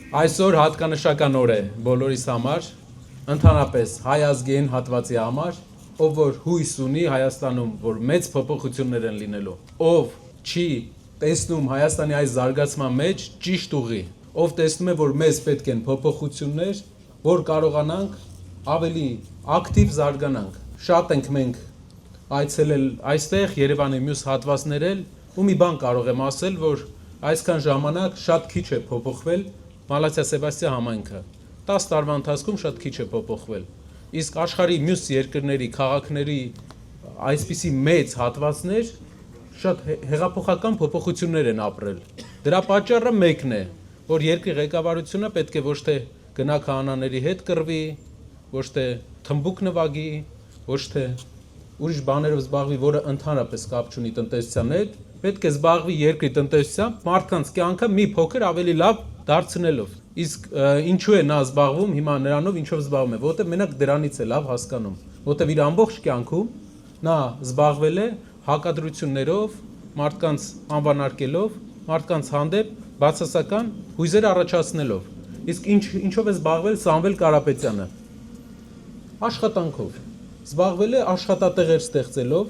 Այսօր հատկանշական օր է բոլորիս համար, ընդհանրապես հայ ազգային հատվածի համար, ով որ հույս ունի Հայաստանում, որ մեծ փոփոխություններ են լինելու, ով չի տեսնում Հայաստանի այս զարգացման մեջ ճիշտ ուղի, ով տեսնում է, որ մեզ պետք են փոփոխություններ, որ կարողանանք ավելի ակտիվ զարգանանք։ Շատ ենք մենք այցելել այստեղ Երևանի մյուս հատվածներ էլ, ու մի բան կարող եմ ասել, որ այսքան ժամանակ շատ քիչ է փոփոխվել Մալաթիա Սեբաստիա համայնքը 10 տարվա ընթացքում շատ քիչ է փոփոխվել, իսկ աշխարհի մյուս երկրների, քաղաքների այսպիսի մեծ հատվածներ շատ հեղափոխական փոփոխություններ են ապրել։ Դրա պատճառը մեկն է, որ երկրի ղեկավարությունը պետք է ոչ թե գնա քահանաների հետ կռվի, ոչ թե թմբուկ նվագի, ոչ թե ուրիշ բաներով զբաղվի, որը ընդհանրապես կապ չունի տնտեսության հետ, պետք է զբաղվի երկրի տնտեսությամբ, մարդկանց կյանքը մի փոքր ավելի լավ դարձնելով։ Իսկ ինչու է նա զբաղվում հիմա նրանով, ինչով զբաղվում է, որտեղ մենակ դրանից է լավ հասկանում, որտեղ իր ամբողջ կյանքում նա զբաղվել է հակադրություններով, մարդկանց անվանարկելով, մարդկանց հանդեպ բացասական հույզեր առաջացնելով։ Իսկ ինչով է զբաղվել Սամվել Կարապետյանը։ Աշխատանքով զբաղվել է աշխատատեղեր ստեղծելով,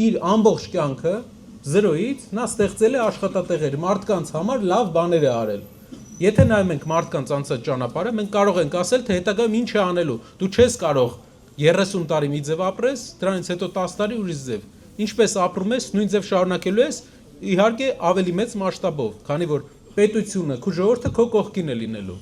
իր ամբողջ կյանքը զրոյից նա ստեղծել է աշխատատեղեր, մարդկանց համար լավ բաներ է արել։ Եթե նայում ենք մարդկանց անցած ճանապարհը, մենք կարող ենք ասել, թե հետագայում ինչ է անելու։ Դու չես կարող 30 տարի մի ձև ապրես, դրանից հետո 10 տարի ուրիշ ձև։ Ինչպես ապրում ես, նույն ձև շարունակելու ես, իհարկե ավելի մեծ մասշտաբով, քանի որ պետությունը, քո ժողովուրդը քո կողքին է լինելու։